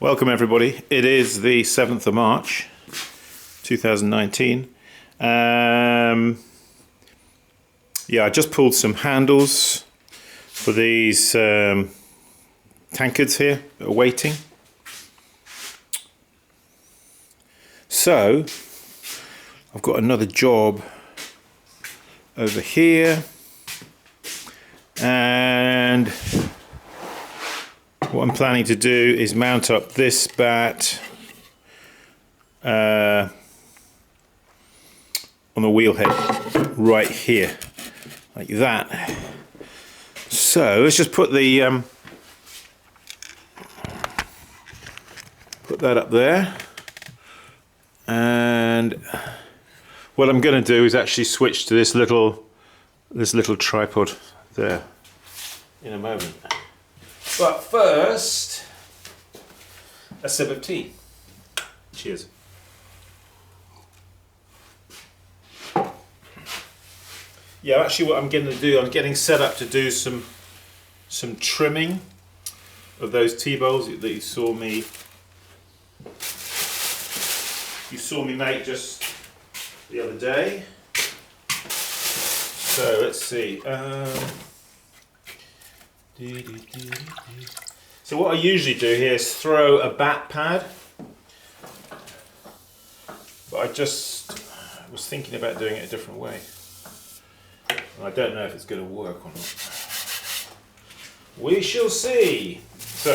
Welcome everybody. It is the 7th of March 2019. I just pulled some handles for these tankards here that are waiting. So I've got another job over here, and what I'm planning to do is mount up this bat on the wheel head right here, like that. So let's just put the put that up there, and what I'm going to do is actually switch to this little tripod there in a moment. But first, a sip of tea. Cheers. Yeah, actually what I'm going to do, I'm getting set up to do some trimming of those tea bowls that you saw me make just the other day. So let's see. So what I usually do here is throw a bat pad, but I just was thinking about doing it a different way. I don't know if it's going to work or not. We shall see. So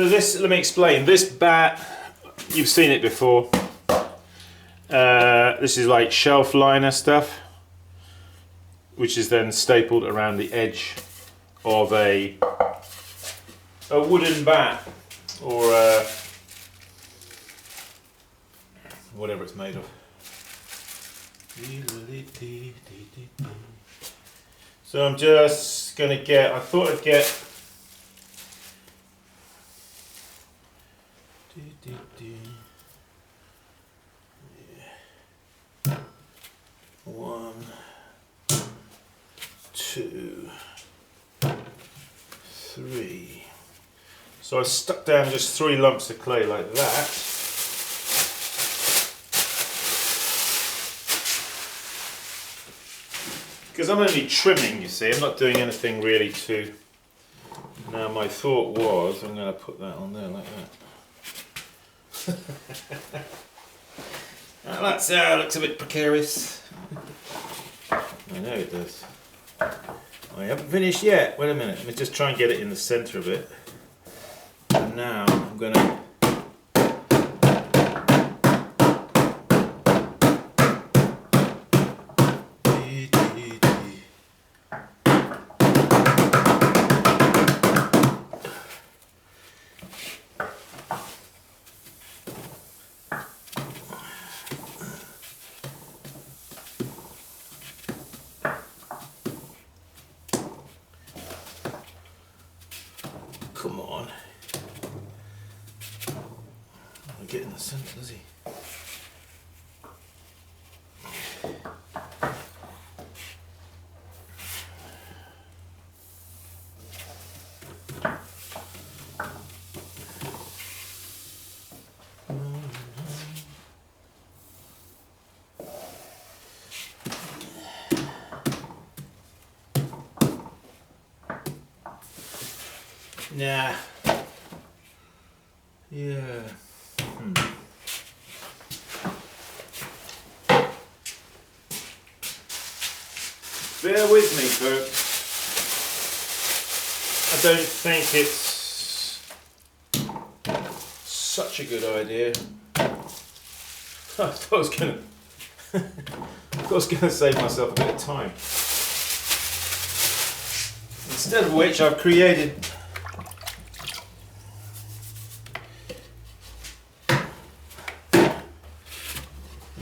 this, let me explain. This bat, you've seen it before. This is like shelf liner stuff, which is then stapled around the edge of a wooden bat, or whatever it's made of. So I'm just going to I thought I'd get one, two, three. So I stuck down just 3 lumps of clay like that. Because I'm only trimming, you see, I'm not doing anything really to... Now my thought was, I'm going to put that on there like that. Now that looks a bit precarious. I know it does. I haven't finished yet. Wait a minute, let me just try and get it in the centre of it. And now I'm going to... Come on. I'll get in the centre, does he? Nah. Yeah. Bear with me, folks. I don't think it's such a good idea. I thought I was going to save myself a bit of time. Instead of which I've created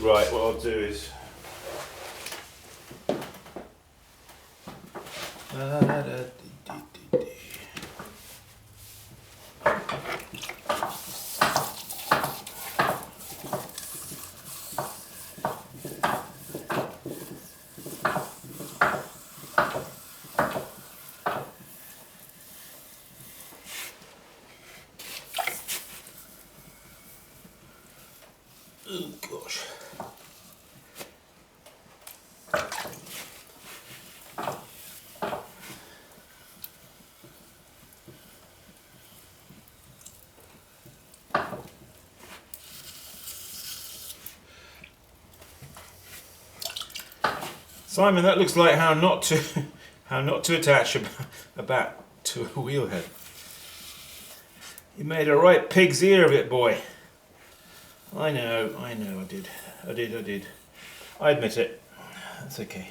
right, what I'll do is Simon, that looks like how not to attach a bat to a wheel head. You made a right pig's ear of it, boy. I know, I did. I admit it. That's okay.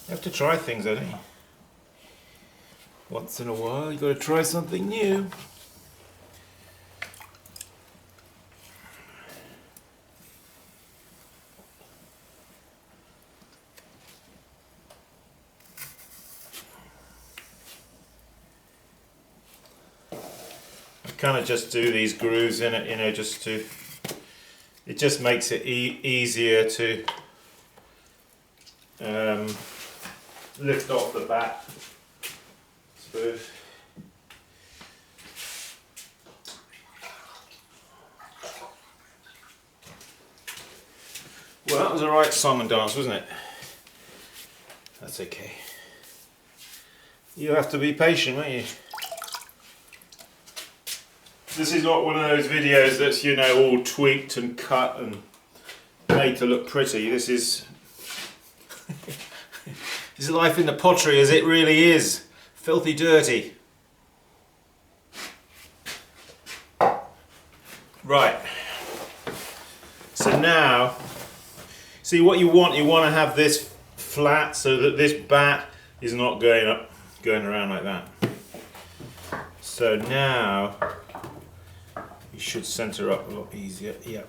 You have to try things, don't you? Once in a while, you've got to try something new. Kind of just do these grooves in it, you know, just to, it just makes it easier to lift off the bat, I suppose. Well, that was a right song and dance, wasn't it? That's okay. You have to be patient, won't you? This is not one of those videos that's, you know, all tweaked and cut and made to look pretty. This is this is life in the pottery as it really is. Filthy dirty. Right. So now, see what you want to have this flat so that this bat is not going around like that. So now you should center up a lot easier. Yeah.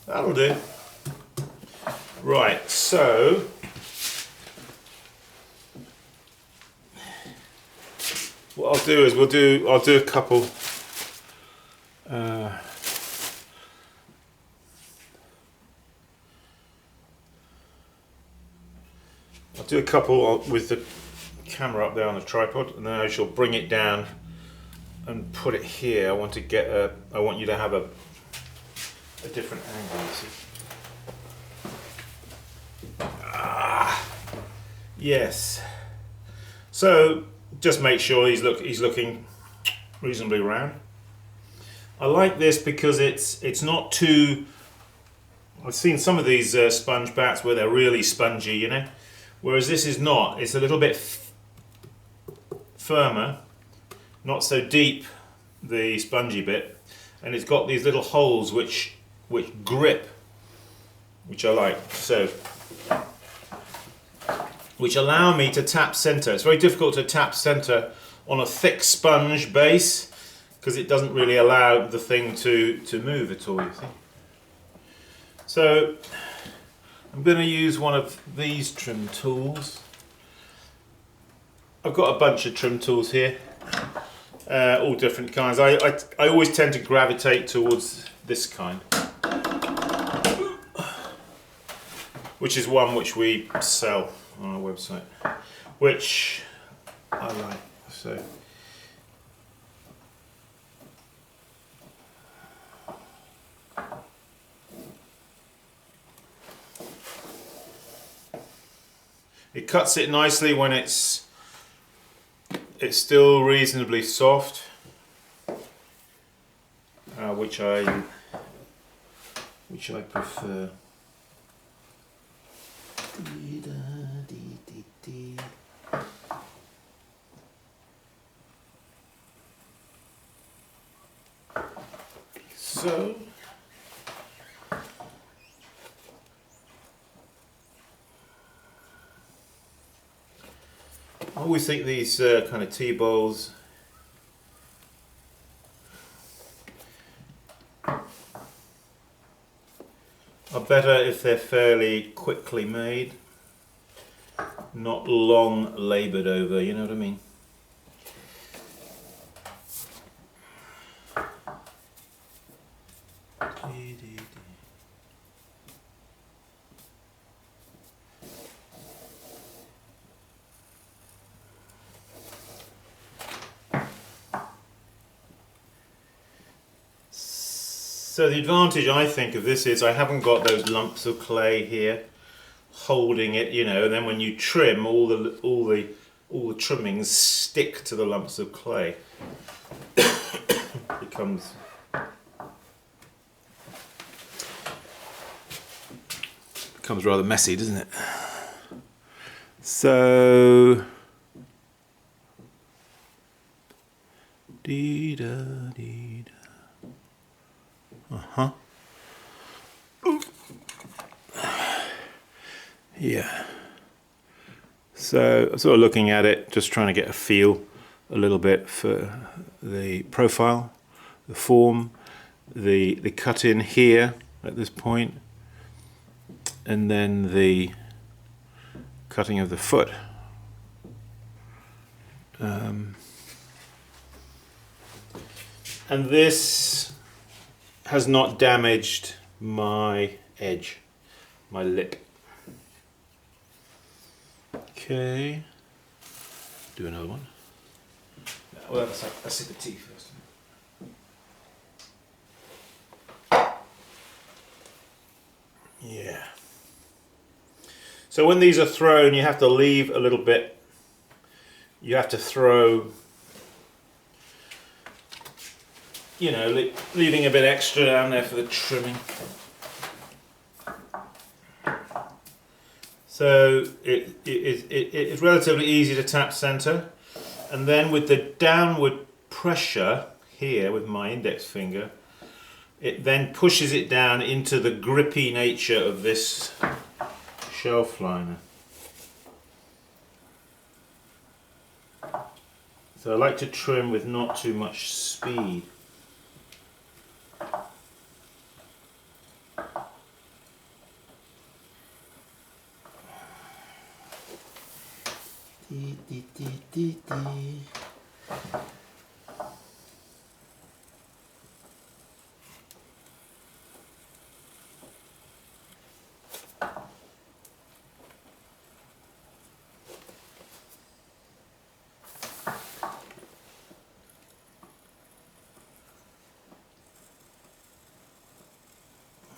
That'll do. Right, so what I'll do is I'll do a couple with the camera up there on the tripod, and then I shall bring it down and put it here. I want you to have a different angle, you see. Yes. So just make sure he's looking reasonably round. I like this because it's not too. I've seen some of these sponge bats where they're really spongy, you know, whereas this is not. It's a little bit firmer, not so deep, the spongy bit, and it's got these little holes which grip, which I like. So, which allow me to tap center. It's very difficult to tap center on a thick sponge base because it doesn't really allow the thing to move at all, you see. So I'm going to use one of these trim tools. I've got a bunch of trim tools here, all different kinds. I always tend to gravitate towards this kind, which is one which we sell on our website, which I like. So it cuts it nicely when it's still reasonably soft, which I prefer. So I always think these kind of tea bowls are better if they're fairly quickly made, not long laboured over, you know what I mean? So the advantage I think of this is I haven't got those lumps of clay here holding it, you know, and then when you trim, all the trimmings stick to the lumps of clay. becomes rather messy, doesn't it? So dee da dee da. Yeah. So I'm sort of looking at it, just trying to get a feel a little bit for the profile, the form, the cut in here at this point, and then the cutting of the foot. And this has not damaged my edge, my lip. Okay, do another one. Well, let's sip of tea first. Yeah. So when these are thrown, you have to leave a little bit. You have to throw, you know, leaving a bit extra down there for the trimming. So it's relatively easy to tap center, and then with the downward pressure here with my index finger, it then pushes it down into the grippy nature of this shelf liner. So I like to trim with not too much speed.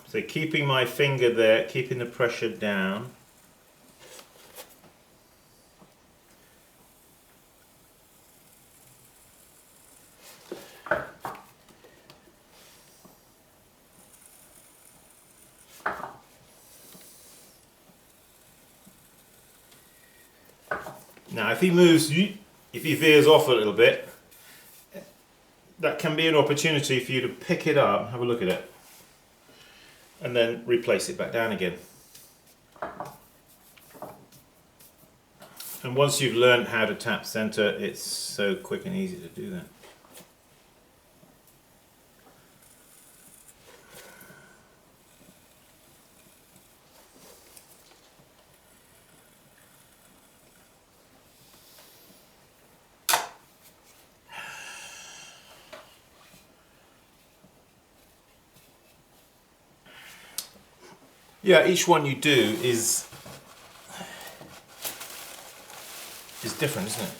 So keeping my finger there, keeping the pressure down. Now if he moves, if he veers off a little bit, that can be an opportunity for you to pick it up, have a look at it, and then replace it back down again. And once you've learned how to tap center, it's so quick and easy to do that. Yeah, each one you do is different, isn't it?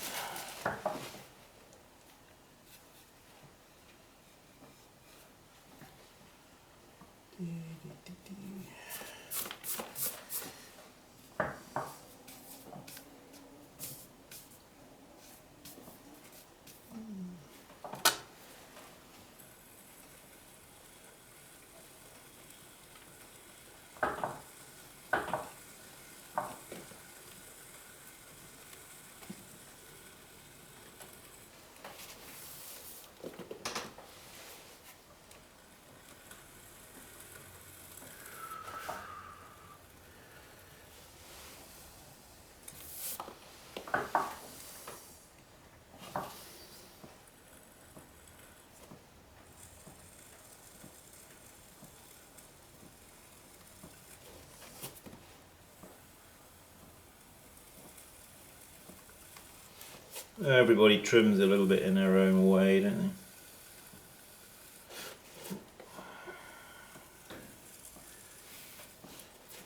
Everybody trims a little bit in their own way, don't they?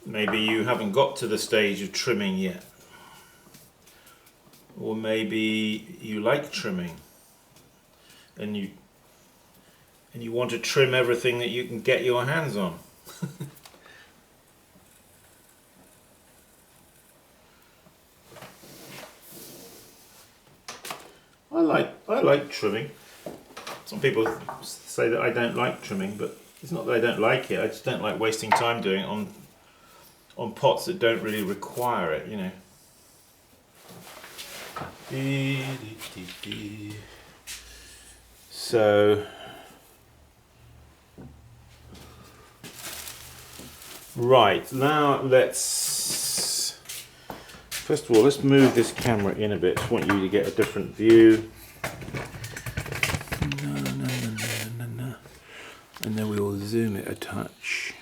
Maybe you haven't got to the stage of trimming yet. Or maybe you like trimming and you want to trim everything that you can get your hands on. I like trimming. Some people say that I don't like trimming, but it's not that I don't like it. I just don't like wasting time doing it on pots that don't really require it, you know. So right, now let's first of all let's move this camera in a bit. I just want you to get a different view. And then we will zoom it a touch.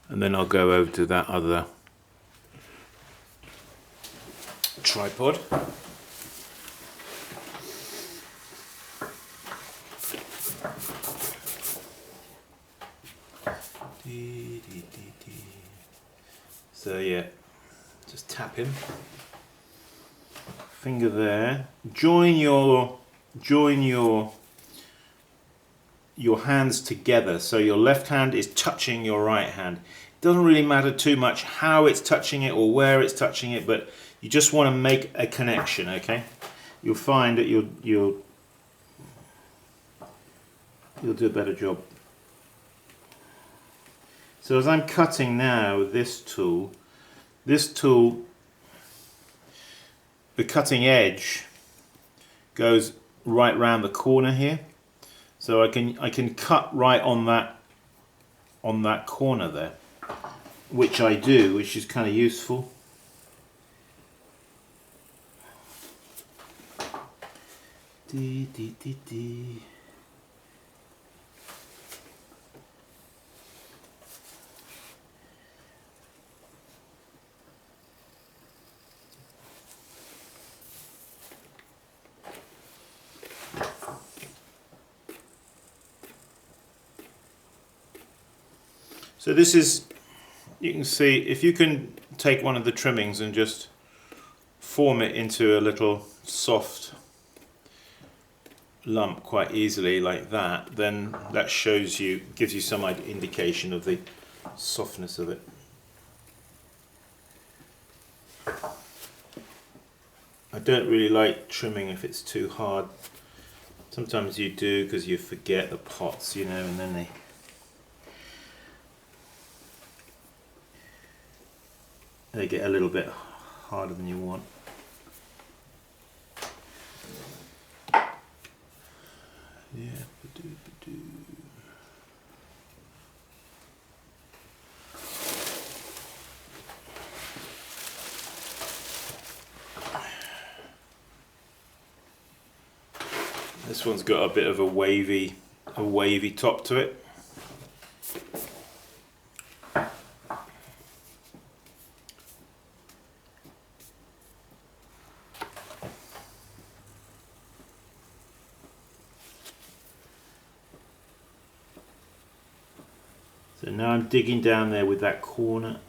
And then I'll go over to that other tripod. So yeah, just tap him. Finger there. Join your hands together, so your left hand is touching your right hand. It doesn't really matter too much how it's touching it or where it's touching it, but you just want to make a connection, okay? You'll find that you'll do a better job. So as I'm cutting now with this tool, the cutting edge goes right round the corner here. So I can cut right on that corner there, which I do, which is kind of useful. So this is, you can see, if you can take one of the trimmings and just form it into a little soft lump quite easily like that, then that shows you, gives you some indication of the softness of it. I don't really like trimming if it's too hard. Sometimes you do because you forget the pots, you know, and then they get a little bit harder than you want. Yeah. This one's got a bit of a wavy top to it. So now I'm digging down there with that corner.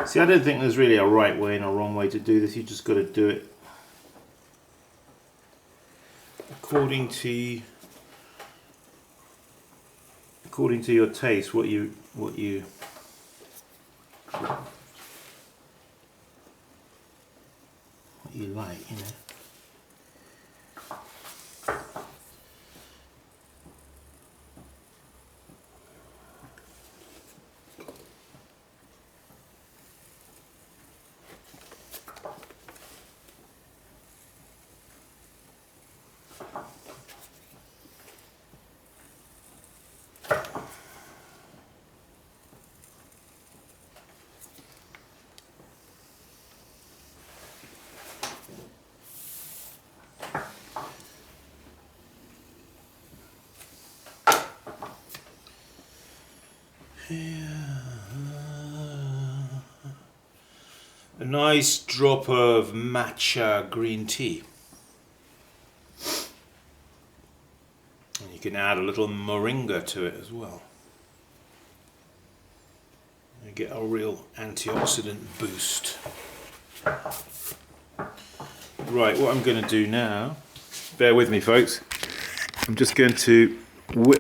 See, I don't think there's really a right way and a wrong way to do this. You just got to do it according to your taste, what you like, you know. A nice drop of matcha green tea. And you can add a little moringa to it as well. There get a real antioxidant boost. Right, what I'm going to do now, bear with me folks, I'm just going to whip